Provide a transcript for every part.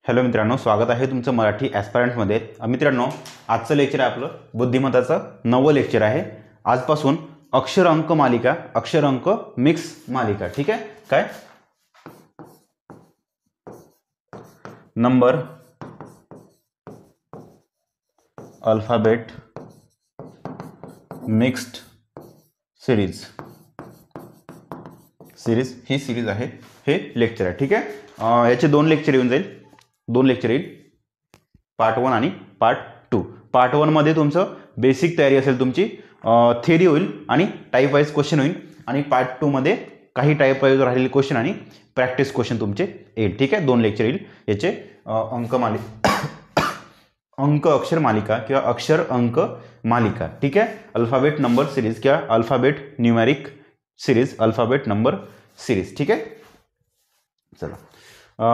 Hello मित्रांनो, स्वागत आहे तुमचं मराठी ॲस्पायरंटमध्ये. मित्रांनो, आजचं लेक्चर आहे आपलं बुद्धिमत्ताचं 9वं लेक्चर आहे. आजपासून अक्षर अंक मालिका, अक्षर अंक मिक्स मालिका. ठीक आहे. काय नंबर अल्फाबेट मिक्स्ड सिरीज ही सिरीज आहे, हे लेक्चर आहे. ठीक आहे. याचे 2 लेक्चर येऊन जाईल, 2 लेक्चर येईल, पार्ट 1 आणि पार्ट 2. पार्ट 1 मध्ये तुमचं बेसिक तयारी असेल, तुमची थिअरी होईल आणि टाईप वाईज क्वेश्चन होईल, आणि पार्ट 2 मध्ये काही टाईप वाईज राहिलेले क्वेश्चन आणि प्रॅक्टिस क्वेश्चन तुमचे येईल. ठीक आहे. 2 लेक्चर येईल याचे. अंक अक्षर मालिका किंवा अक्षर अंक मालिका. ठीक आहे. अल्फाबेट नंबर सिरीज किंवा alphabet numeric series, alphabet number series. ठीक आहे. चला,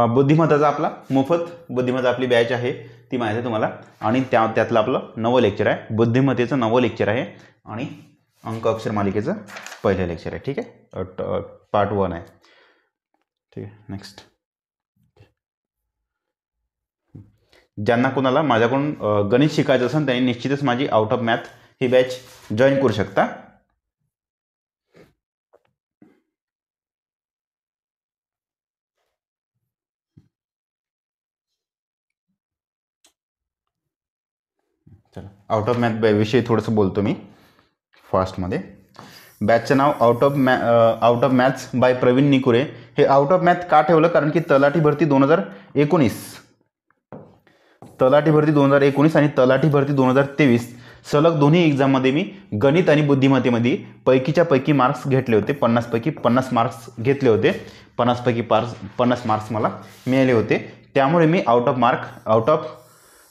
बुद्धिमत्ताचा आपला मोफत बुद्धिमत्ता आपली बॅच आहे, ती माहिती आहे तुम्हाला, आणि त्यातलं आपलं 9वं लेक्चर आहे. बुद्धिमत्तेचं 9वं लेक्चर आहे आणि अंक अक्षर मालिकेचं पहिलं लेक्चर आहे. ठीक आहे. पार्ट 1 आहे. ठीक आहे. नेक्स्ट, ज्यांना कोणाला माझ्याकडून गणित शिकायचं असेल त्यांनी निश्चितच माझी out of math he batch join करू शकता. चला, आउट ऑफ मॅथ विषयी थोडंसं बोलतो मी फास्टमध्ये. बॅचचं नाव out of maths by Praveen Nikure. हे आउट ऑफ मॅथ का ठेवलं? कारण की तलाठी भरती 2019, तलाठी भरती 2019 आणि तलाठी भरती 2023 सलग दोन्ही एक्झाममध्ये मी गणित आणि बुद्धिमत्तेमध्ये पैकीच्या पैकी मार्क्स घेतले होते. 50 पैकी 50 मार्क्स घेतले होते. 50 पैकी 50 मार्क्स मला मिळाले होते. त्यामुळे मी आउट ऑफ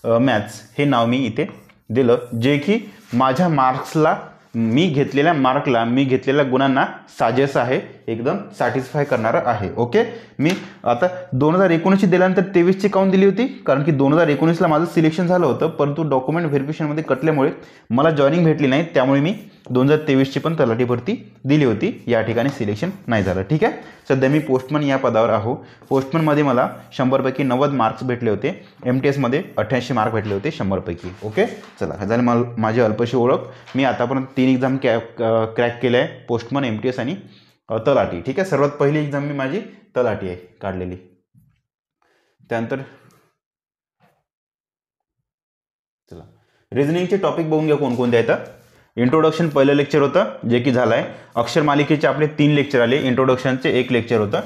मॅथ्स हे नाव मी इथे दिलं, जे की माझ्या मार्क्सला, मी घेतलेल्या गुणांना साजेस आहे, एकदम सॅटिस्फाय करणारं आहे. ओके. मी आता 2019ची दिल्यानंतर 23ची काउंट दिली होती, कारण की 2019ला माझं सिलेक्शन झालं होतं, परंतु डॉक्युमेंट व्हेरिफिकेशनमध्ये कटल्यामुळे मला जॉईनिंग भेटली नाही, त्यामुळे मी 2023ची पण तलाठी भरती दिली होती. या ठिकाणी सिलेक्शन नाही झालं. ठीक आहे. सध्या मी पोस्टमन या पदावर आहो. पोस्टमनमध्ये मला 100 पैकी 90 मार्क्स भेटले होते. MTSमध्ये 88 मार्क भेटले होते 100 पैकी. ओके. चला, झाली माझी अल्पशी ओळख. मी आतापर्यंत 3 एक्झाम क्रॅक केल्या आहे, पोस्टमन, MTS आणि तलाठी. ठीक आहे. सर्वात पहिली एक्झाम मी माझी तलाठी आहे काढलेली. त्यानंतर चला, रिझनिंगचे टॉपिक बघून घ्या कोणकोणते आहेत. इंट्रोडक्शन पहिलं लेक्चर होतं, जे की झालं आहे. अक्षर मालिकेचे आपले 3 लेक्चर आले. इंट्रोडक्शनचे 1 लेक्चर होतं.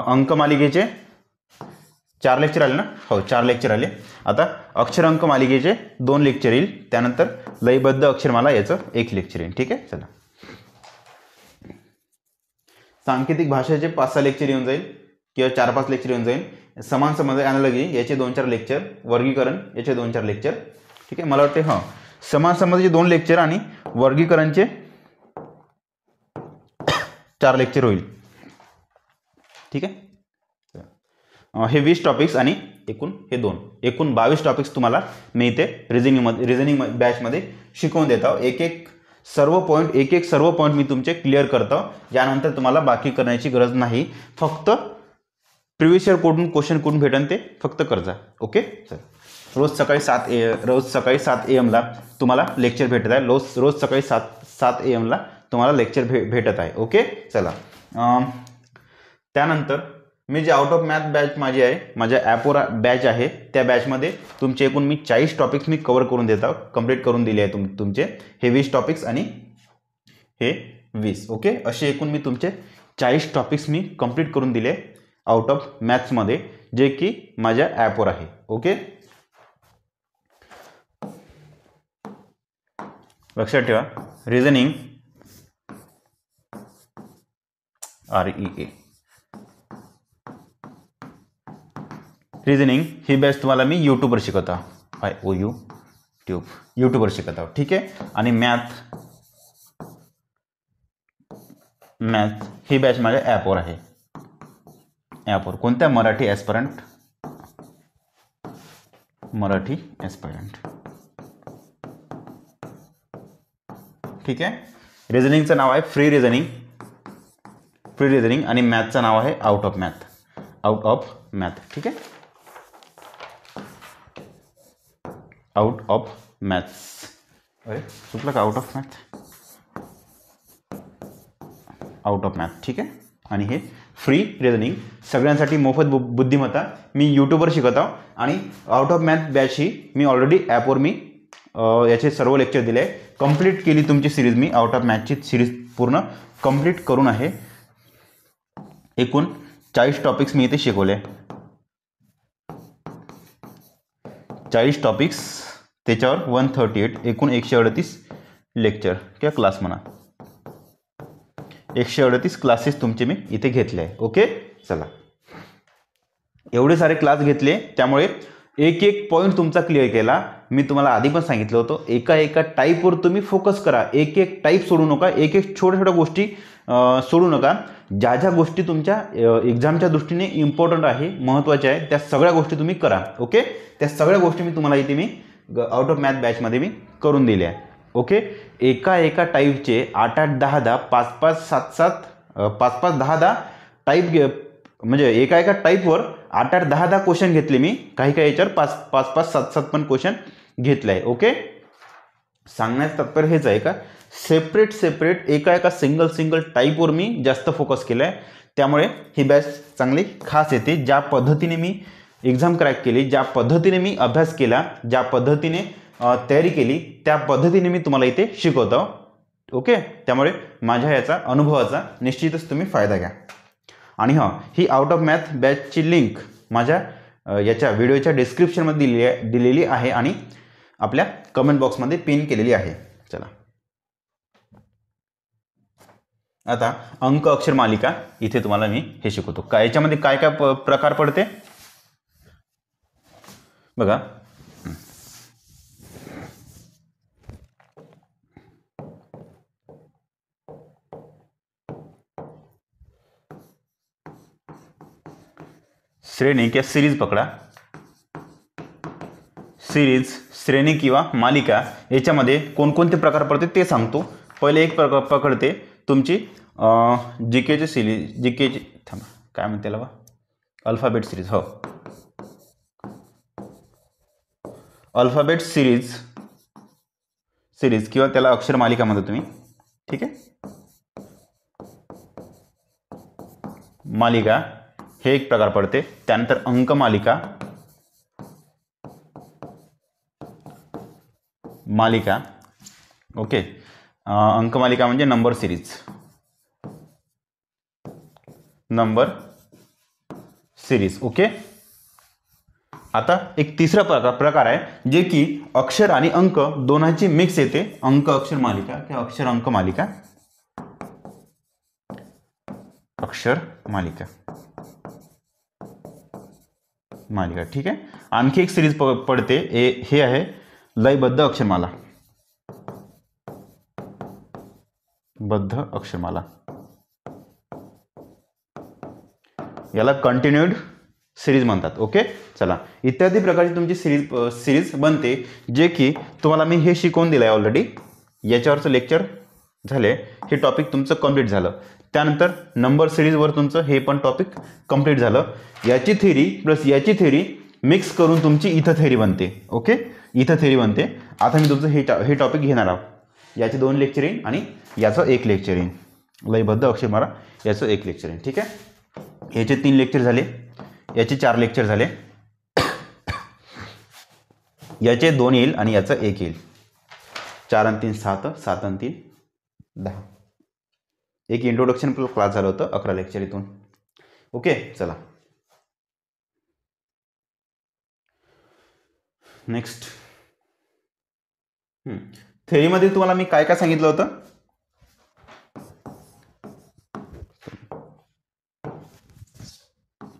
अंक मालिकेचे 4 लेक्चर आले ना? हो, 4 लेक्चर आले. आता अक्षर अंक मालिकेचे 2 लेक्चर येईल. त्यानंतर लयबद्ध अक्षरमाला याचं 1 लेक्चर येईल. ठीक आहे. चला, सांकेतिक भाषेचे 5-6 लेक्चर येऊन जाईल किंवा 4-5 लेक्चर येऊन जाईल. समान समज ॲनालॉजी याचे 2-4 लेक्चर, वर्गीकरण याचे 2-4 लेक्चर. ठीक आहे. मला वाटते समान समजचे 2 लेक्चर आणि वर्गीकरणचे 4 लेक्चर होईल. ठीक आहे. हे 20 टॉपिक्स आणि एकूण 22 टॉपिक्स तुम्हाला मी इथे रिझनिंग बॅचमध्ये शिकवून देतो. एक सर्व पॉईंट मी तुमचे क्लिअर करतो. यानंतर तुम्हाला बाकी करण्याची गरज नाही. फक्त प्रिव्हियस इयर क्वेश्चन कुठून भेटेल ते फक्त करजा. ओके. चल, रोज सकाळी 7 AM ला तुम्हाला लेक्चर भेटत आहे. रोज सकाळी 7 AM ला तुम्हाला लेक्चर भेटत आहे. ओके. चला, त्यानंतर मी जे आउट ऑफ मॅथ बॅच माझी आहे, माझ्या ॲपवर बॅच आहे, त्या बॅचमध्ये तुमचे एकूण मी 40 टॉपिक्स मी कव्हर करून देतो, कंप्लीट करून दिले आहे तुमचे. हे 20 टॉपिक्स आणि हे 20. ओके. असे एकूण मी तुमचे 40 टॉपिक्स मी कंप्लीट करून दिले आउट ऑफ मॅथ्समध्ये, जे की माझ्या ॲपवर आहे. ओके. लक्षात ठेवा, रिझनिंग REA रिझनिंग ही बॅच तुम्हाला मी यूट्यूबवर शिकवतो. यूट्यूबवर शिकवतो. ठीक आहे. आणि मॅथ ही बॅच माझ्या ॲपवर आहे. ॲपवर कोणत्या? मराठी ॲस्पायरंट. ठीक आहे. रिझनिंगचं नाव आहे फ्री रिझनिंग आणि मॅथचं नाव आहे आउट ऑफ मॅथ. ठीक आहे. Out of maths. अरे चुकलं का? Out of math, out of math. ठीक आहे. आणि हे फ्री रिझनिंग सगळ्यांसाठी मोफत बुद्धिमत्ता मी यूट्यूबवर शिकत आहो. आणि out of math batch he me already ॲपवर मी याचे सर्व लेक्चर दिले आहे. कंप्लीट केली तुमची सिरीज. मी आउट ऑफ मॅथची सिरीज पूर्ण कंप्लीट करून आहे. एकूण 40 टॉपिक्स मी इथे शिकवले. 40 टॉपिक्स, त्याच्यावर 138, एकूण 138 लेक्चर किंवा क्लास म्हणा. 138 क्लासेस तुमचे मी इथे घेतले आहे. ओके. चला, एवढे सारे क्लास घेतले, त्यामुळे एक एक पॉईंट तुमचा क्लिअर केला. मी तुम्हाला आधी पण सांगितलं होतं, एका एका टाईपवर तुम्ही फोकस करा. एक एक टाईप सोडू नका, एक एक छोट्या छोट्या गोष्टी सोडू नका. ज्या ज्या गोष्टी तुमच्या एक्झामच्या दृष्टीने इम्पॉर्टंट आहे, महत्त्वाच्या आहे, त्या सगळ्या गोष्टी तुम्ही करा. ओके. त्या सगळ्या गोष्टी मी तुम्हाला इथे मी आउट ऑफ मॅथ बॅचमध्ये मी करून दिल्या आहे. ओके. एका एका टाईपचे 8 8 10 10 5 5 7 7 5 5 10 10 टाईप, म्हणजे एका एका टाईपवर 8 8 10 10 क्वेश्चन घेतले मी. काही काही याच्यावर 5 5 7 7 पण क्वेश्चन घेतले आहे. ओके. सांगण्याचं तात्पर्य हेच आहे का, सेपरेट एका एका सिंगल टाईपवर मी जास्त फोकस केला आहे. त्यामुळे ही बॅच चांगली खास येते. ज्या पद्धतीने मी एक्झाम क्रॅक केली, ज्या पद्धतीने मी अभ्यास केला, ज्या पद्धतीने तयारी केली, त्या पद्धतीने मी तुम्हाला इथे शिकवतो. ओके. त्यामुळे माझ्या याचा अनुभवाचा निश्चितच तुम्ही फायदा घ्या. आणि हां, ही आउट ऑफ मॅथ बॅचची लिंक माझ्या याच्या व्हिडिओच्या डिस्क्रिप्शनमध्ये दिलेली आहे आणि आपल्या कमेंट बॉक्समध्ये पिन केलेली आहे. चला, आता अंक अक्षर मालिका इथे तुम्हाला मी हे शिकवतो. काय याच्यामध्ये काय काय प्रकार पडते बघा. श्रेणी किंवा सिरीज पकडा. सिरीज, श्रेणी किंवा मालिका याच्यामध्ये कोणकोणते प्रकार पडते ते सांगतो. पहिले एक प्रकार पकडते तुमची जीकेची सिरीज, जीकेची थांबा काय म्हणते त्याला, अल्फाबेट सिरीज. हो, अल्फाबेट सिरीज किंवा त्याला अक्षर मालिका म्हणता तुम्ही. ठीक आहे. मालिका हे एक प्रकार पडते. त्यानंतर अंक मालिका, ओके. अंक मालिका म्हणजे नंबर सिरीज, ओके. आता एक तिसरा प्रकार आहे जे की अक्षर आणि अंक दोन्हांची मिक्स येते. अंक अक्षर मालिका किंवा अक्षर अंक मालिका, अक्षर मालिका. ठीक आहे. आणखी एक सिरीज पडते, हे आहे लयबद्ध अक्षरमाला, याला कंटिन्यूड सिरीज म्हणतात. ओके. चला, इत्यादी प्रकारची तुमची सिरीज बनते, जे की तुम्हाला मी हे शिकवून दिलं आहे ऑलरेडी. याच्यावरचं लेक्चर झाले, हे टॉपिक तुमचं कंप्लीट झालं. त्यानंतर नंबर सिरीजवर तुमचं हे पण टॉपिक कंप्लीट झालं. याची थेरी प्लस याची थेरी मिक्स करून तुमची इथं थेरी बनते. ओके. इथं थेरी बनते. आता मी तुमचं हे टॉपिक घेणार आहोत. याचे 2 लेक्चर येईल आणि याचं 1 लेक्चर येईल. लयबद्ध अक्षरमाला याचं 1 लेक्चर येईल. ठीक आहे. याचे 3 लेक्चर झाले, याचे 4 लेक्चर झाले, याचे 2 येईल आणि याचं 1 येईल. 4 आणि 3 7, 7 आणि 3 10. एक इंट्रोडक्शन क्लास झालं होतं, 11 लेक्चर इथून. ओके. चला, नेक्स्ट. थेरीमध्ये तुम्हाला मी काय काय सांगितलं होतं.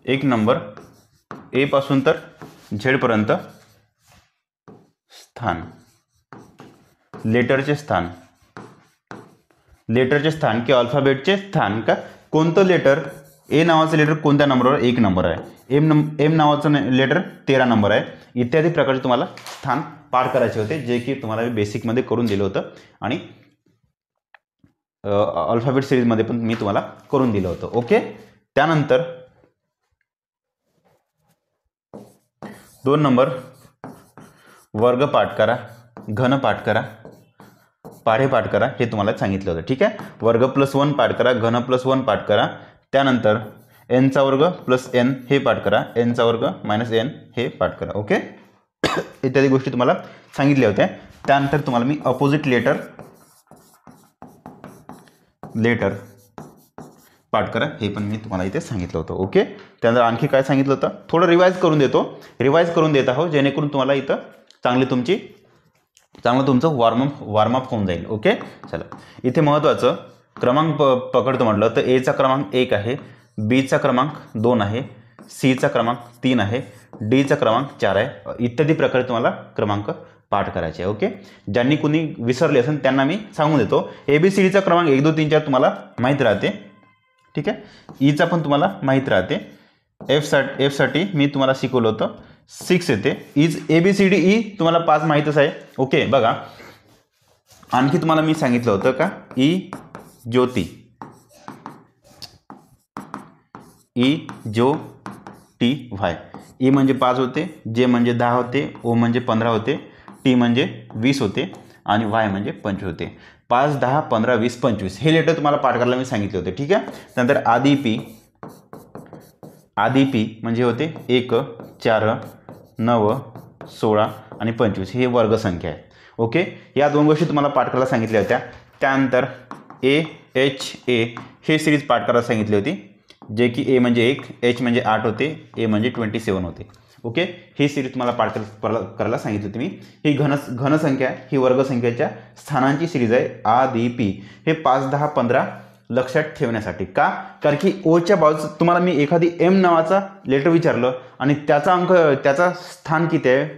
एक नंबर ए पासून तर झेड पर्यंत स्थान, लेटरचे स्थान किंवा अल्फाबेटचे स्थान. का कोणतं लेटर, ए नावाचं लेटर कोणत्या नंबरवर 1 नंबर आहे, एम नावाचं लेटर 13 नंबर आहे, इत्यादी प्रकारचे तुम्हाला स्थान पाठ करायचे होते, जे की तुम्हाला बेसिकमध्ये करून दिलं होतं आणि अल्फाबेट सिरीजमध्ये पण मी तुम्हाला करून दिलं होतं. ओके. त्यानंतर 2 नंबर वर्ग पाठ करा, घन पाठ करा, पाढे पाठ करा, हे तुम्हाला सांगितलं होतं. ठीक आहे. वर्ग प्लस 1 पाठ करा, घन प्लस 1 पाठ करा, त्यानंतर एनचा वर्ग प्लस एन हे पाठ करा, एनचा वर्ग मायनस एन हे पाठ करा. ओके. इत्यादी गोष्टी तुम्हाला सांगितल्या होत्या. त्यानंतर तुम्हाला मी अपोजिट लेटर पाठ करा हे पण मी तुम्हाला इथे सांगितलं होतं. ओके. त्यानंतर आणखी काय सांगितलं होतं, थोडं रिवाईज करून देत आहो, जेणेकरून तुम्हाला इथं चांगलं तुमचं वॉर्मअप होऊन जाईल. ओके. चला, इथे महत्त्वाचं क्रमांक पकडतो म्हटलं तर एचा क्रमांक 1 आहे, बीचा क्रमांक 2 आहे, सीचा क्रमांक 3 आहे, डीचा क्रमांक 4 आहे. इत्यादी प्रकारे तुम्हाला क्रमांक पाठ करायचे. ओके. ज्यांनी कुणी विसरले असेल त्यांना मी सांगून देतो. ABCDचा क्रमांक 1 2 3 4 तुम्हाला माहीत राहते. ठीक आहे. ईचा पण तुम्हाला माहीत राहते. एफसाठी मी तुम्हाला शिकवलं होतं 6 येते. इज ABCDE तुम्हाला 5 माहीतच आहे. ओके. बघा, आणखी तुम्हाला मी सांगितलं होतं का ज्योती वाय. ई म्हणजे 5 होते, जे म्हणजे 10 होते, ओ म्हणजे 15 होते, टी म्हणजे 20 होते आणि वाय म्हणजे 25 होते. 5 10 15 20 25 हे लेटर तुम्हाला पाठ करायला मी सांगितले होते. ठीक आहे. त्यानंतर आधी पी म्हणजे होते 1 4 9 16 आणि 25 हे वर्गसंख्या आहे. ओके. या 2 गोष्टी तुम्हाला पाठ करायला सांगितल्या होत्या. त्यानंतर AHA हे सिरीज पाठ करायला सांगितली होती, जे की ए म्हणजे 1, एच म्हणजे 8 होते, ए म्हणजे 27 होते. ओके. ही सिरीज तुम्हाला पाठ करायला सांगितली होती मी. ही घनसंख्या ही वर्गसंख्येच्या स्थानांची सिरीज आहे. आधी पी हे 5 10 15 लक्षात ठेवण्यासाठी. का? कारण की ओच्या बाजूचं तुम्हाला मी एखादी एम नावाचा लेटर विचारलं आणि त्याचा स्थान किती आहे,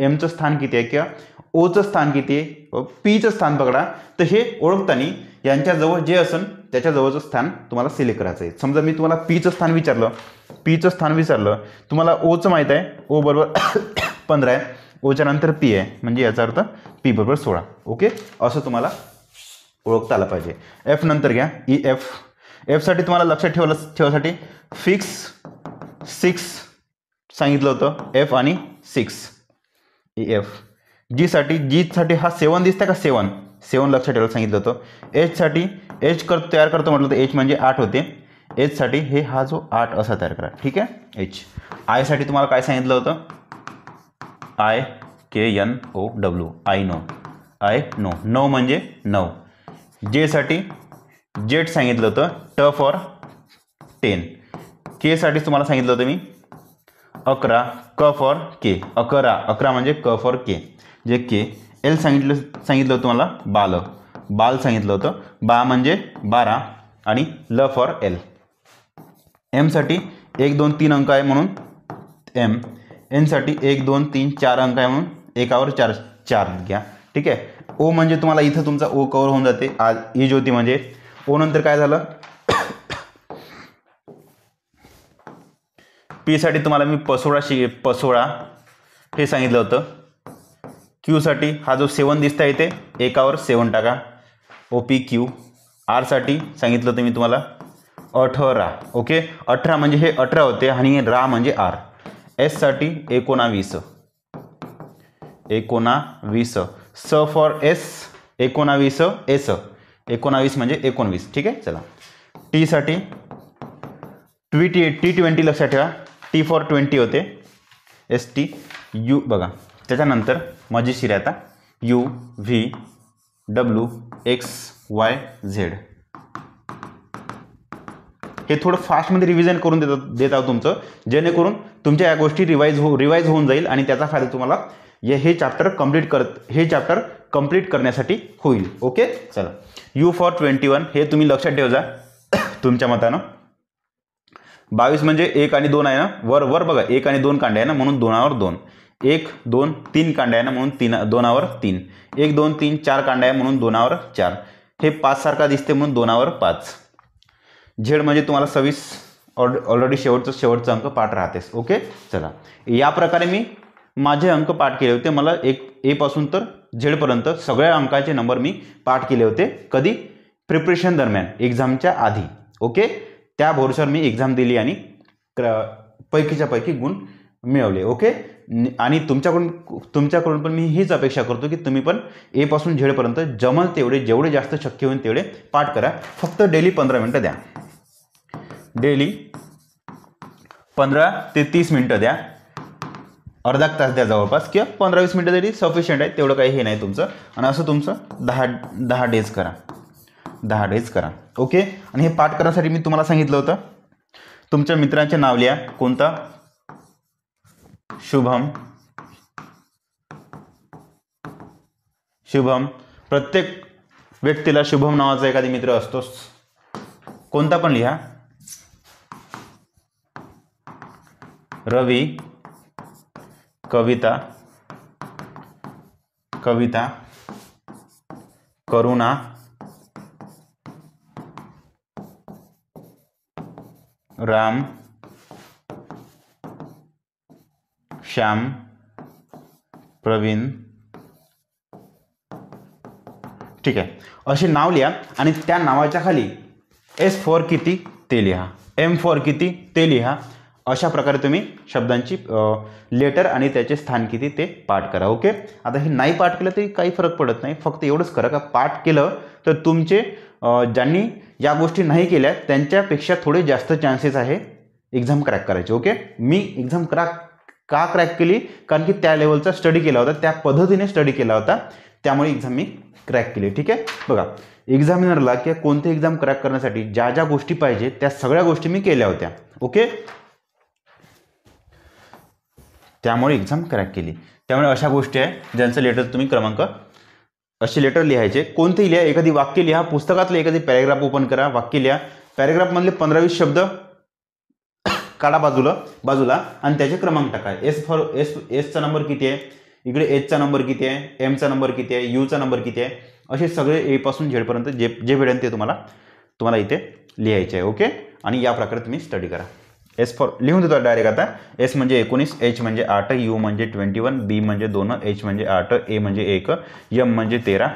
एमचं स्थान किती आहे किंवा ओचं स्थान किती आहे, पीचं स्थान पकडा, तर हे ओळखताना यांच्याजवळ जे असेल त्याच्याजवळचं स्थान तुम्हाला सिलेक्ट करायचं आहे. समजा मी तुम्हाला पीचं स्थान विचारलं, तुम्हाला ओचं माहीत आहे, ओ बरोबर 15 आहे, ओच्या नंतर पी आहे, म्हणजे याचा अर्थ पी बरोबर 16. ओके. असं तुम्हाला ओळखता आलं पाहिजे. एफ नंतर घ्या एफसाठी तुम्हाला लक्षात ठेवासाठी फिक्स 6 सांगितलं होतं, एफ आणि 6 एफ. जीसाठी हा 7 दिसतं का, 7 लक्षात ठेवायला सांगितलं होतं. एचसाठी तयार करतो म्हटलं तर एच म्हणजे 8 होते, एचसाठी हा जो 8 असा तयार करा. ठीक आहे. एच. आयसाठी तुम्हाला काय सांगितलं होतं, IKNOW आय नो, 9 म्हणजे 9. जेसाठी जेट सांगितलं होतं, ट फॉर 10. केसाठी तुम्हाला सांगितलं होतं मी 11, क फॉर के, 11 म्हणजे क फॉर के जे के. एल सांगितलं होतं तुम्हाला बाल सांगितलं होतं, बा म्हणजे 12 आणि ल फॉर एल. एमसाठी 1 2 3 अंक आहे म्हणून एम. एनसाठी 1 2 3 4 अंक आहे म्हणून एकावर 4 घ्या. ठीक आहे. ओ म्हणजे तुम्हाला इथं तुमचा ओ कवर होऊन जाते. ई ज्योती म्हणजे ओ नंतर काय झालं, पी साठी तुम्हाला मी पसोडा हे सांगितलं होतं. क्यू साठी हा जो 7 दिसता येते एकावर 7 टाका, OPQ. आर साठी सांगितलं होतं मी तुम्हाला 18. ओके. 18 म्हणजे हे 18 होते आणि रा म्हणजे आर. एस साठी 19. स फॉर एस 19 एस, 19 म्हणजे 19. ठीक आहे. चला. टी साठी T20 लक्षात ठेवा, टी फॉर 20 होते, ST. यू बघा, त्याच्यानंतर मजेशीर आता UVWXYZ. हे थोडं फास्टमध्ये रिव्हिजन करून देत आहोत तुमचं, जेणेकरून तुमच्या या गोष्टी रिवाईज होऊन जाईल आणि त्याचा फायदा तुम्हाला हे चॅप्टर कंप्लीट करण्यासाठी होईल. ओके. चला. U फॉर 21 हे तुम्ही लक्षात ठेवा तुमच्या मतानं. 22 म्हणजे 1 आणि 2 आहे ना, वर बघा 1 आणि 2 कांडे आहे ना, म्हणून 2वर 2. 1 2 3 कांडे आहे ना, म्हणून 2वर 3. 1 2 3 4 कांडे आहे म्हणून 2वर 4. हे 5 सारखा दिसते म्हणून 2वर 5. झेड म्हणजे तुम्हाला 26 ऑलरेडी शेवटचं अंक पाठ राहतेस. ओके. चला. या प्रकारे मी माझे अंक पाठ केले होते. मला ए पासून तर झेडपर्यंत सगळ्या अंकाचे नंबर मी पाठ केले होते. कधी? प्रिपरेशन दरम्यान, एक्झामच्या आधी. ओके. त्या भरोश्यावर मी एक्झाम दिली आणि पैकीच्या पैकी गुण मिळवले. ओके. आणि तुमच्याकडून पण मी हीच अपेक्षा करतो की तुम्ही पण ए पासून झेडपर्यंत जमल तेवढे, जेवढे जास्त शक्य होईल तेवढे पाठ करा. फक्त डेली 15 मिनटं द्या. डेली 15 ते 30 मिनटं द्या. अर्धा तास द्या जवळपास, किंवा 15-20 मिनटं तरी सफिशियंट आहे. तेवढं काही हे नाही तुमचं. आणि असं तुमचं 10 डेज करा. 10 डेज करा. ओके. आणि हे पाठ करण्यासाठी मी तुम्हाला सांगितलं होतं, तुमच्या मित्रांचे नाव लिहा. कोणता? शुभम. शुभम. प्रत्येक व्यक्तीला शुभम नावाचा एखादी मित्र असतोच. कोणता पण लिहा. रवी, कविता, करुणा, राम, श्याम, प्रवीण. ठीक आहे. असे नाव लिहा आणि त्या नावाच्या खाली एस फॉर किती ते लिहा, एम फॉर किती ते लिहा. अशा प्रकारे तुम्ही शब्दांची लेटर आणि त्याचे स्थान किती ते पाठ करा. ओके. आता हे नाही पाठ केलं तरी काही फरक पडत नाही. फक्त एवढंच करा का पाठ केलं तर तुमचे ज्यांनी या गोष्टी नाही केल्या त्यांच्यापेक्षा थोडे जास्त चान्सेस आहे एक्झाम क्रॅक करायचे. ओके. मी एक्झाम क्रॅक केली कारण की त्या लेवलचा स्टडी केला होता, त्या पद्धतीने स्टडी केला होता, त्यामुळे एक्झाम मी क्रॅक केली. ठीक आहे. बघा, एक्झामिनरला किंवा कोणते एक्झाम क्रॅक करण्यासाठी ज्या ज्या गोष्टी पाहिजे त्या सगळ्या गोष्टी मी केल्या होत्या. ओके. त्यामुळे एक्झाम क्रॅक केली. त्यामुळे अशा गोष्टी आहे ज्यांचं लेटर तुम्ही असे लेटर लिहायचे. कोणतेही लिहा. एखादी वाक्य लिहा. पुस्तकातले एखादी पॅरेग्राफ ओपन करा, वाक्य लिहा. पॅरेग्राफमधले 15-20 शब्द काढा बाजूला आणि त्याचे क्रमांक टाका. एसचा नंबर किती आहे, इकडे एचचा नंबर किती आहे, एमचा नंबर किती आहे, यूचा नंबर किती आहे, असे सगळे ए पासून झेडपर्यंत जे भेटेल ते तुम्हाला इथे लिहायचे आहे. ओके. आणि या प्रकारे तुम्ही स्टडी करा. एस फॉर लिहून देतो डायरेक्ट आता. एस म्हणजे 19, एच म्हणजे 8, यू म्हणजे 21, बी म्हणजे 2, एच म्हणजे 8, ए म्हणजे 1, एम म्हणजे 13,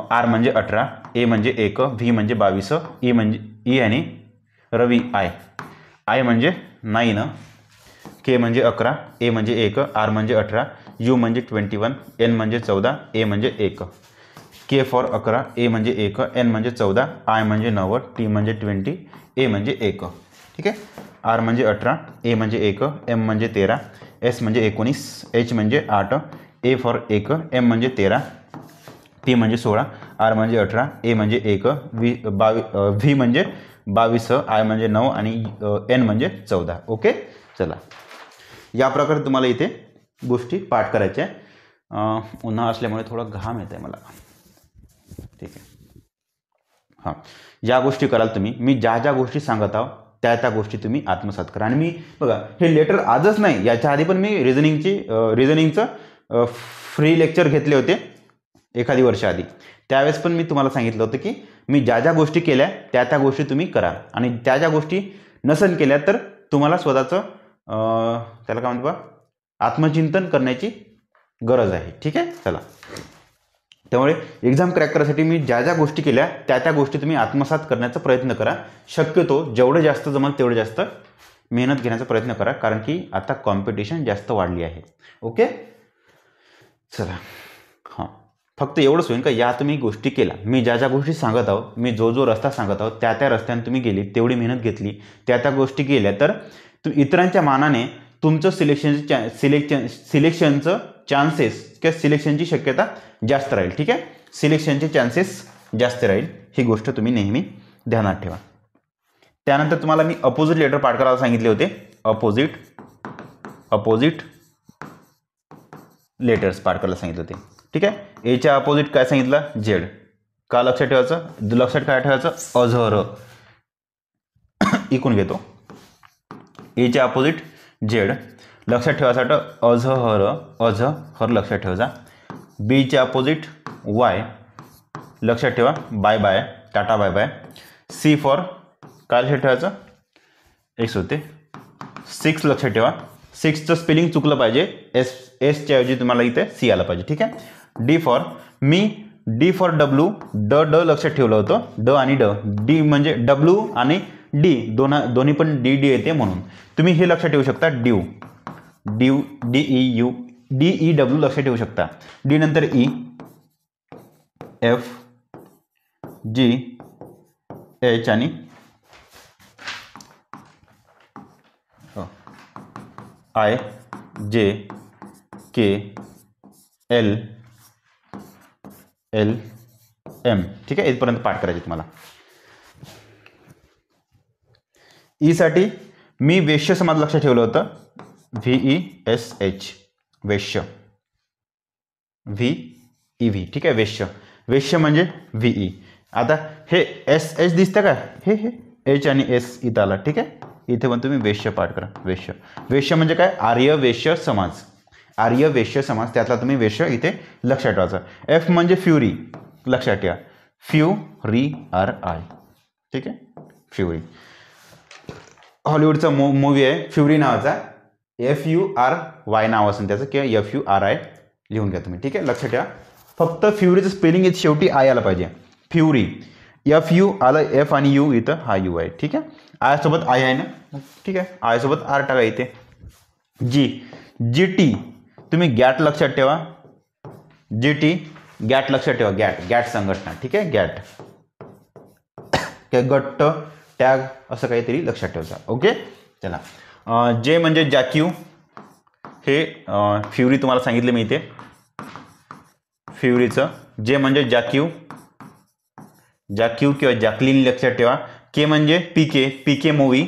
आर म्हणजे 18, ए म्हणजे 1, व्ही म्हणजे 22, ई म्हणजे ई आणि रवी आय म्हणजे 9, के म्हणजे 11, ए म्हणजे 1, आर म्हणजे 18, यू म्हणजे 21, एन म्हणजे 14, ए म्हणजे 1, के फॉर 11, ए म्हणजे 1, एन म्हणजे 14, आय म्हणजे 9, टी म्हणजे 20, ए म्हणजे 1. ठीक आहे. आर म्हणजे 18, ए म्हणजे 1, एम म्हणजे 13, एस म्हणजे 19, एच म्हणजे 8, ए फॉर 1, एम म्हणजे 13, पी म्हणजे 16, आर म्हणजे 18, ए म्हणजे 1, व्ही म्हणजे 22, आय म्हणजे 9 आणि एन म्हणजे 14. ओके. चला, या प्रकारे तुम्हाला इथे गोष्टी पाठ करायच्या. उन्हाळा असल्यामुळे थोडा घाम येत आहे मला. ठीक आहे. हां, या गोष्टी कराल तुम्ही. मी ज्या ज्या गोष्टी सांगत आहो त्या गोष्टी तुम्ही आत्मसात करा. आणि मी बघा, हे लेटर आजच नाही, याच्या आधी पण मी रिझनिंगचं फ्री लेक्चर घेतले होते एखादी वर्ष आधी. त्यावेळेस पण मी तुम्हाला सांगितलं होतं की मी ज्या ज्या गोष्टी केल्या त्या गोष्टी तुम्ही करा. आणि त्या ज्या गोष्टी नसन केल्या तर तुम्हाला स्वतःचं त्याला काय म्हणतो, आत्मचिंतन करण्याची गरज आहे. ठीक आहे. चला, त्यामुळे एक्झाम क्रॅक करण्यासाठी मी ज्या ज्या गोष्टी केल्या त्या गोष्टी तुम्ही आत्मसात करण्याचा प्रयत्न करा. शक्यतो जेवढं जास्त जमल तेवढं जास्त मेहनत घेण्याचा प्रयत्न करा, कारण की आता कॉम्पिटिशन जास्त वाढली आहे. ओके. चला, हां, फक्त एवढंच होईल का या तुम्ही गोष्टी केल्या. मी ज्या ज्या गोष्टी सांगत आहो, मी जो रस्ता सांगत आहो त्या रस्त्याने तुम्ही गेली, तेवढी मेहनत घेतली, त्या गोष्टी केल्या तर इतरांच्या मानाने तुमचं सिलेक्शनचं चान्सेस किंवा सिलेक्शनची शक्यता जास्त राहील. ठीक आहे. सिलेक्शनचे चान्सेस जास्त राहील, ही गोष्ट तुम्ही नेहमी ध्यानात ठेवा. त्यानंतर तुम्हाला मी अपोजिट लेटर पाठ करायला सांगितले होते. अपोजिट लेटर्स पाठ करायला सांगितले होते. ठीक आहे. एच्या अपोजिट काय सांगितलं? झेड. का लक्षात ठेवायचं? लक्षात काय ठेवायचं? अझर. इकून घेतो. एच्या अपोजिट झेड लक्षात ठेवायसाठी अझहर लक्षात ठेवायचा. बीचे अपोजिट वाय लक्षात ठेवा, bye tata bye. C for काय लक्षात ठेवायचं? एक्स होते. 6 लक्षात ठेवा. 6चं स्पेलिंग चुकलं पाहिजे, एसच्या ऐवजी तुम्हाला इथे सी आलं पाहिजे. ठीक आहे. डी फॉर डब्ल्यू, ड लक्षात ठेवलं होतं, ड आणि डी म्हणजे डब्ल्यू आणि डी दोन्ही पण डी येते, म्हणून तुम्ही हे लक्षात ठेवू शकता. ड्यू DEW लक्षात ठेवू शकता. डी नंतर ई, एफ, जी, एच आणि आय, जे, के, एल, एल, एम. ठीक आहे, इथपर्यंत पाठ करायचे तुम्हाला. ई साठी मी वेश्य समाज लक्षात ठेवलं होतं. VESH वेश्य, VEV. ठीक आहे, वेश्य. वेश्य म्हणजे VE. आता हे SH दिसतं का, हे H आणि S इथं आला. ठीक आहे, इथे पण तुम्ही वेश्य पाठ करा. वेश्य, वेश्य म्हणजे काय, आर्य वेश्य समाज. आर्य वेश्य समाज, त्यातला तुम्ही वेश्य इथे लक्षात ठेवायचा. F म्हणजे फ्युरी, लक्षात ठेवा. FURI. ठीक आहे, फ्युरी. हॉलिवूडचा मूवी आहे फ्युरी नावाचा. FURY नाव असेल त्याचं, किंवा FURI लिहून घ्या तुम्ही. ठीक आहे, लक्षात ठेवा. फक्त फ्युरीचं स्पेलिंग इथे शेवटी आय आला पाहिजे. फ्युरी, FU आलं, F आणि U इथं हा U आहे. ठीक आहे, आय सोबत आय आहे ना. ठीक आहे, आय सोबत आर टाका इथे. GT तुम्ही गॅट लक्षात ठेवा. GT गॅट लक्षात ठेवा. गॅट संघटना. ठीक आहे, गॅट काय, गट्ट, टॅग असं काहीतरी लक्षात ठेवायचं. ओके, चला. जे म्हणजे जॅक्यू, हे फ्युरी तुम्हाला सांगितले मी इथे. फ्युरीचं जे म्हणजे जॅक्यू किंवा जॅकलिन लक्षात ठेवा. के म्हणजे पीके मूवी,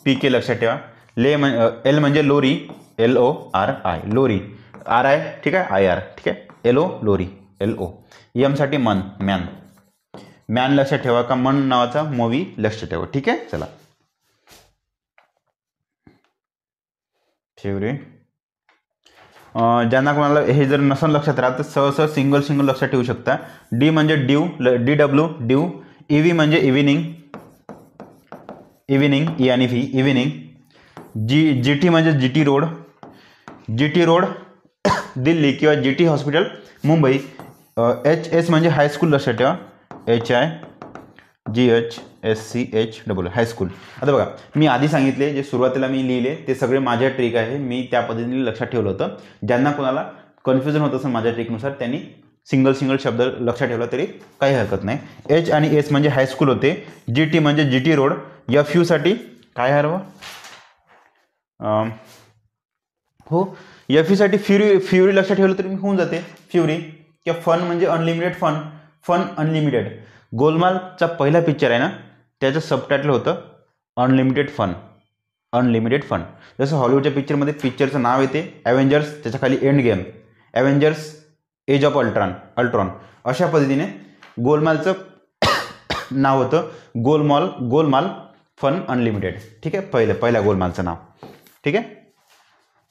PK लक्षात ठेवा. एल म्हणजे लोरी, LORI, लोरी. RI ठीक आहे, IR. ठीक आहे, LO लोरी, LO. एम साठी मॅन लक्षात ठेवा. का मन नावाचा मूवी लक्षात ठेवा. ठीक आहे, चला. फ्युरी, ज्यांना कोणाला हे जर नसन लक्षात राहत तर सहसा सिंगल लक्षात ठेवू शकता. डी म्हणजे DW. EV म्हणजे इव्हिनिंग, E आणि V, इव्हिनिंग. GT म्हणजे GT रोड, दिल्ली किंवा GT हॉस्पिटल, मुंबई. HS म्हणजे हायस्कूल लक्षात ठेवा. HIGHSCH high school. आता बघा, मी आधी सांगितले, जे सुरुवातीला मी लिहिले ते सगळे माझ्या ट्रिक आहे. मी त्या पद्धतीने लक्षात ठेवलं होतं. ज्यांना कोणाला कन्फ्युजन होत असेल माझ्या ट्रिकनुसार, त्यांनी सिंगल शब्द लक्षात ठेवला तरी काही हरकत नाही. H आणि S म्हणजे हायस्कूल होते. GT म्हणजे GT रोड. FU साठी काय हरवं, हो, FU साठी फ्युरी लक्षात ठेवलं तरी होऊन जाते. फ्युरी किंवा फन म्हणजे अनलिमिटेड, फन अनलिमिटेड. गोलमालचा पहिला पिक्चर आहे ना, त्याचं सबटायटल होतं अनलिमिटेड फन. जसं हॉलिवूडच्या पिक्चरमध्ये पिक्चरचं नाव येते ॲव्हेंजर्स, त्याच्या खाली Endgame, Avengers age of Ultron. अशा पद्धतीने गोलमालचं नाव होतं गोलमाल फन अनलिमिटेड. ठीक आहे, पहिल्या गोलमालचं नाव. ठीक आहे,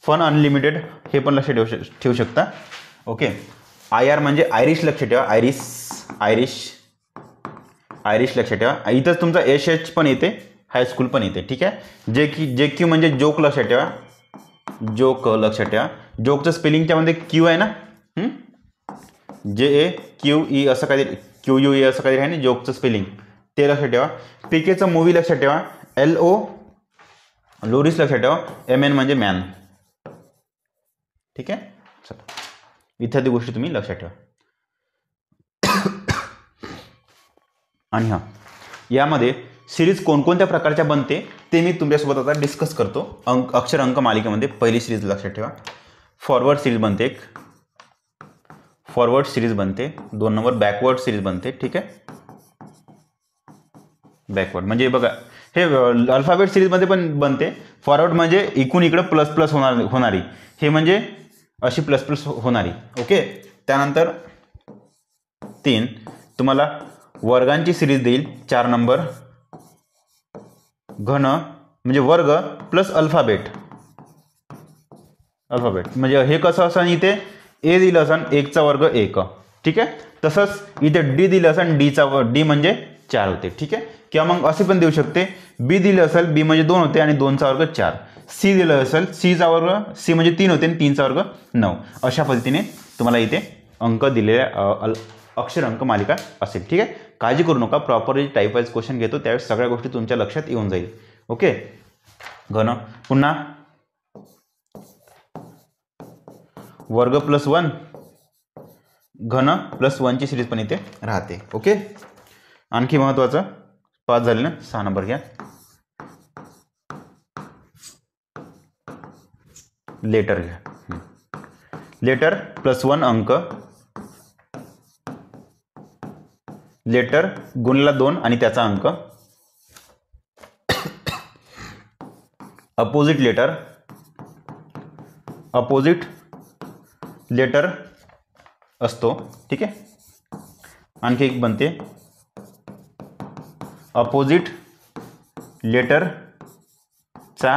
फन अनलिमिटेड हे पण लक्षात ठेवू शकता. ओके. IR म्हणजे आयरिश लक्षात ठेवा. आयरिश लक्षात ठेवा. इथंच तुमचा SH पण येते, हायस्कूल पण येते. ठीक आहे. JQ म्हणजे जोक लक्षात ठेवा. जोकचं स्पेलिंग त्यामध्ये Q आहे ना, JAQE असं काहीतरी, QUE असं काहीतरी आहे ना जोकचं स्पेलिंग, ते लक्षात ठेवा. PKचं मूवी लक्षात ठेवा. LO लोरिस लक्षात ठेवा. MN म्हणजे मॅन. ठीक आहे, चला, इत्यादी गोष्टी तुम्ही लक्षात ठेवा. आणि हां, यामध्ये सिरीज कोणकोणत्या प्रकारच्या बनते ते मी तुमच्यासोबत आता डिस्कस करतो. अक्षर अंक मालिकेमध्ये पहिली सिरीज लक्षात ठेवा. फॉरवर्ड सिरीज बनते, एक फॉरवर्ड सिरीज बनते. 2 नंबर बॅकवर्ड सिरीज बनते. ठीक आहे, बॅकवर्ड म्हणजे बघा, हे अल्फाबेट सिरीजमध्ये पण बनते. फॉरवर्ड म्हणजे इकडून इकडं प्लस होणारी, हे म्हणजे अशी प्लस होणारी. ओके. त्यानंतर 3 तुम्हाला वर्गांची सिरीज देईल. 4 नंबर घन म्हणजे वर्ग प्लस अल्फाबेट म्हणजे हे कसं असं, इथे A दिलं असं 1चा वर्ग 1. ठीक आहे. तसंच इथे D दिलं असं D म्हणजे 4 होते. ठीक आहे. किंवा मग असे पण देऊ शकते, B दिलं असेल, B म्हणजे 2 होते आणि 2चा वर्ग 4. C दिलं असेल, C म्हणजे 3 होते आणि 3चा वर्ग 9. अशा पद्धतीने तुम्हाला इथे अंक दिलेल्या अक्षर अंक मालिका असेल. ठीक आहे. काळजी करू नका, प्रॉपरली टाईप वाईज क्वेश्चन घेतो त्यावेळेस सगळ्या गोष्टी तुमच्या लक्षात येऊन जाईल. ओके. घन. पुन्हा वर्ग प्लस 1 घन प्लस 1 ची सिरीज पण इथे राहते. ओके. आणखी महत्वाचं 5 झाले ना. 6 नंबर घ्या. लेटर घ्या. लेटर प्लस 1 अंक, लेटर गुणला 2 आणि त्याचा अंक, अपोजिट लेटर, अपोजिट लेटर असतो. ठीक आहे. आणखी एक बनते अपोजिट लेटरचा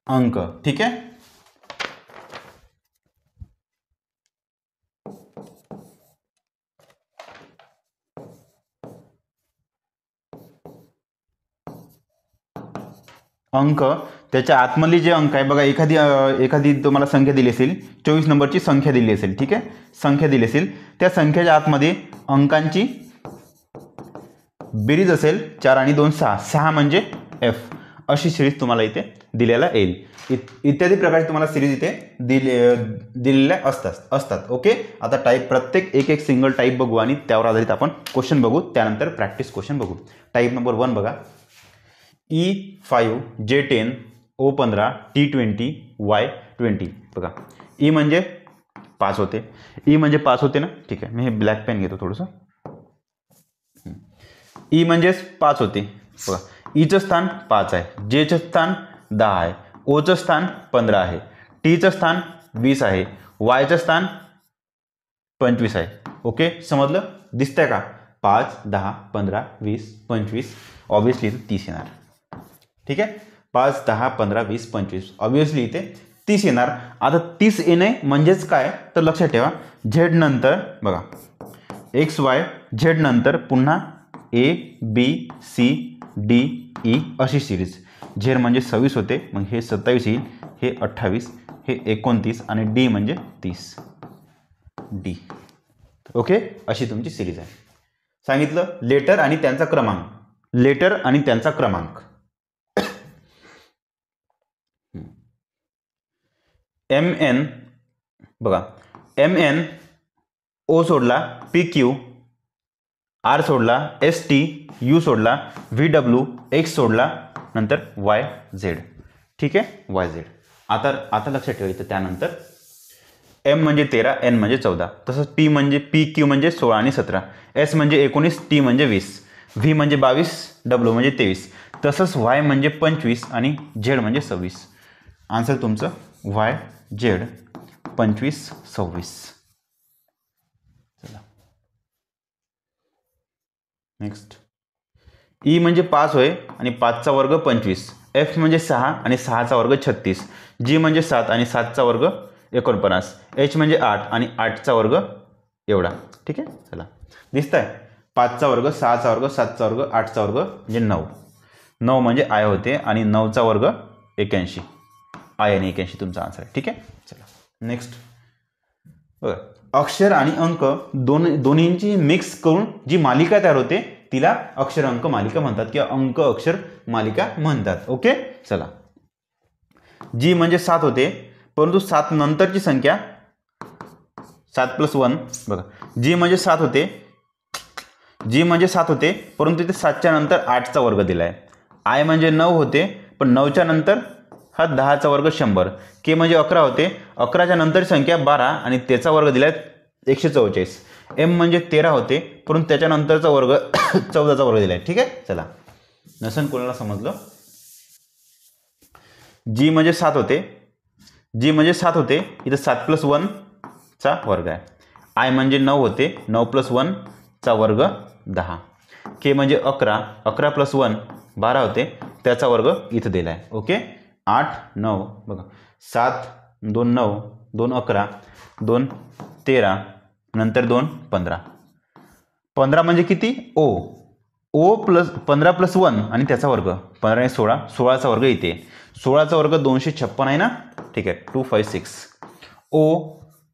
अंक. ठीक आहे. अंक त्याच्या आतमधली जे अंक आहे बघा, एखादी तुम्हाला संख्या दिली असेल, 24 नंबरची संख्या दिली असेल. ठीक आहे. संख्या दिली असेल, त्या संख्येच्या आतमध्ये अंकांची बेरीज असेल 4 आणि 2 6. 6 म्हणजे एफ. अशी सिरीज तुम्हाला इथे दिलेला येईल. इत्यादी प्रकारची तुम्हाला सिरीज इथे दिलेल्या असतात. ओके. आता टाईप प्रत्येक एक सिंगल टाईप बघू आणि त्यावर आधारित आपण क्वेश्चन बघू. त्यानंतर प्रॅक्टिस क्वेश्चन बघू. टाईप नंबर 1 बघा. E5 J10 O15 T20 Y20. बघा, ई म्हणजे 5 होते. ई म्हणजे 5 होते ना. ठीक आहे. मी हे ब्लॅक पेन घेतो थोडंसं. ई म्हणजे 5 होते. बघा, ईचं स्थान 5 आहे, जेचं स्थान 10 आहे, ओचं स्थान 15 आहे, टीचं स्थान 20 आहे, वायचं स्थान 25 आहे. ओके. समजलं? दिसतंय का? 5 10 15 20 25. ऑब्विसली इथे 30 येणार. ठीक आहे. 5 10 15 20 25. ऑब्विसली इथे 30 येणार. आता 30 येणे म्हणजेच काय तर लक्षात ठेवा, झेड नंतर बघा XY, झेड नंतर पुन्हा ABCDE अशी सिरीज. झेड म्हणजे 26 होते, मग हे 27 येईल, हे 28, हे 29 आणि डी म्हणजे 30. डी. ओके. अशी तुमची सिरीज आहे. सांगितलं लेटर आणि त्यांचा क्रमांक. लेटर आणि त्यांचा क्रमांक. MN बघा, MN O सोडला PQ, R सोडला ST, U सोडला VW, X सोडला नंतर YZ. ठीक आहे. YZ. आता लक्षात ठेवायचं. त्यानंतर M म्हणजे 13, N म्हणजे 14, तसंच PQ म्हणजे 16 आणि 17, S म्हणजे 19, T म्हणजे 20, V म्हणजे 22, W म्हणजे 23, तसंच Y म्हणजे 25 आणि Z म्हणजे 26. आन्सर तुमचं YZ 25 26. चला नेक्स्ट. ई म्हणजे 5 होय आणि 5चा वर्ग 25, F म्हणजे 6 आणि 6चा वर्ग 36, G म्हणजे 7 आणि 7चा वर्ग 49, H म्हणजे 8 आणि 8चा वर्ग एवढा. ठीक आहे. चला दिसतंय. 5चा वर्ग 6चा वर्ग 7चा वर्ग 8चा वर्ग म्हणजे 9. 9 म्हणजे आय होते आणि 9चा वर्ग 81. आय आणि 81 तुमचा आन्सर आहे. ठीक आहे. चला नेक्स्ट. बघा, अक्षर आणि अंक दोन्हींची मिक्स करून जी मालिका तयार होते तिला अक्षर अंक मालिका म्हणतात किंवा अंक अक्षर मालिका म्हणतात. ओके. चला. जी म्हणजे 7 होते, परंतु 7 नंतरची संख्या 7 + 1. बघा, जी म्हणजे 7 होते, परंतु इथे 7च्या नंतर 8चा वर्ग दिलाय. आय म्हणजे 9 होते, पण 9च्या नंतर हा 10चा वर्ग 100. के म्हणजे 11 होते, 11च्या नंतर संख्या 12 आणि त्याचा वर्ग दिलाय 144. एम म्हणजे 13 होते, परंतु त्याच्यानंतरचा वर्ग 14चा वर्ग दिलाय. ठीक आहे. चला नसन कोणाला समजलं. जी म्हणजे 7 होते, इथं 7 + 1 चा वर्ग आहे. आय म्हणजे 9 होते, 9 + 1 चा वर्ग 10. के म्हणजे 11, 11 + 1 12 होते, त्याचा वर्ग इथं दिला आहे. ओके. 8 9 बघा, 7 2 9 2 11 2 13 नंतर 2 15. 15 म्हणजे किती? ओ प्लस 15 + 1 आणि त्याचा वर्ग 15 आणि 16, 16चा वर्ग इथे, 16चा वर्ग 256 आहे ना. ठीक आहे. 256. ओ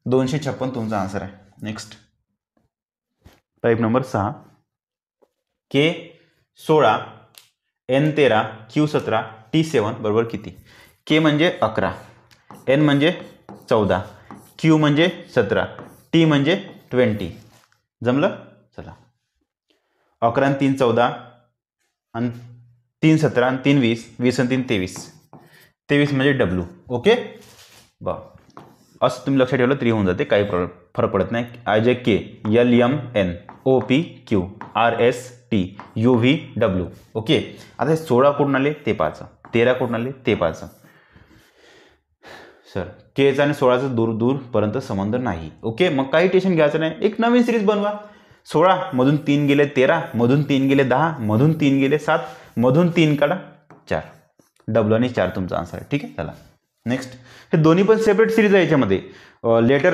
256 तुमचा आन्सर आहे. नेक्स्ट. Type number 6. के 16, N13 Q17 T7 बरोबर किती? K म्हणजे 11, N म्हणजे 14, Q म्हणजे 17, T म्हणजे 20. जमलं? चला 11 आणि 3 14 आणि 3 17 आणि 3 20, 20 आणि 3 23, 23 म्हणजे W. ओके बा असं तुम्ही लक्षात ठेवलं तरी होऊन जाते, काही फरक पडत नाही. IJ K LM N OP Q RS T UV W. Okay आता हे 16 कुठून आले ते पाहायचं, 13 कुठून आले ते पाहायचं. सर केचा आणि 16चा दूर दूरपर्यंत संबंध नाही. ओके मग काही टेन्शन घ्यायचं नाही, एक नवीन सिरीज बनवा. 16 मधून 3 गेले 13, मधून 3 गेले 10, मधून 3 गेले 7, मधून 3 काढा 4. W आणि 4 तुमचा आन्सर आहे. ठीक आहे चला नेक्स्ट. हे दोन्ही पण सेपरेट सिरीज आहे. याच्यामध्ये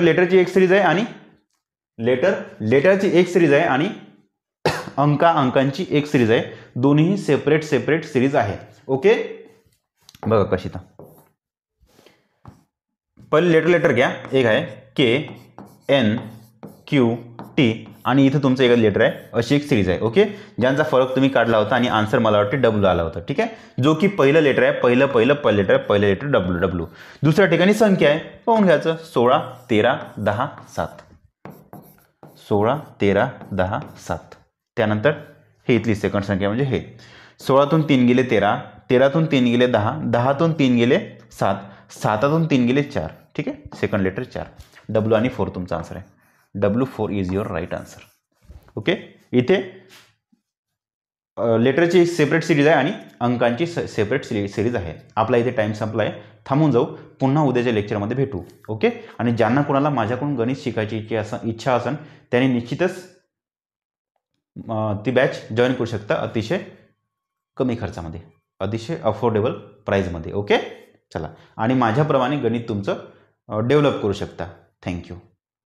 लेटरची एक सिरीज आहे आणि लेटरची एक सिरीज आहे आणि अंकांची एक सिरीज आहे. दोन्ही सेपरेट सिरीज आहे. ओके बघा कशी तर पहिले लेटर घ्या. एक आहे KN QT आणि इथं तुमचं एक लेटर आहे. अशी एक सिरीज आहे. ओके ज्यांचा फरक तुम्ही काढला होता आणि आन्सर मला वाटते W आला होता. ठीक आहे जो की पहिलं लेटर आहे. पहिलं लेटर आहे. पहिलं लेटर W. दुसऱ्या ठिकाणी संख्या आहे पाहून घ्यायचं 16 13 10 7, 16 13 10 7. त्यानंतर हे इथली सेकंड संख्या म्हणजे हे 16तून 3 गेले 13, 13तून 3 गेले 10, 10तून 3 गेले 7, 7तून 3 गेले 4. ठीक आहे सेकंड लेटर 4. W आणि 4 तुमचा आन्सर आहे. W4 is your right answer. Okay इथे लेटरची एक सेपरेट सिरीज आहे आणि अंकांची सेपरेट सिरीज आहे. आपला इथे टाइम संपला आहे. थांबून जाऊ, पुन्हा उद्याच्या लेक्चरमध्ये भेटू. ओके आणि ज्यांना कोणाला माझ्याकडून गणित शिकायची इच्छा असेल त्याने निश्चितच ती बॅच जॉईन करू शकता अतिशय कमी खर्चामध्ये, अतिशय अफोर्डेबल प्राईजमध्ये. ओके चला आणि माझ्याप्रमाणे गणित तुमचं डेव्हलप करू शकता. थँक्यू.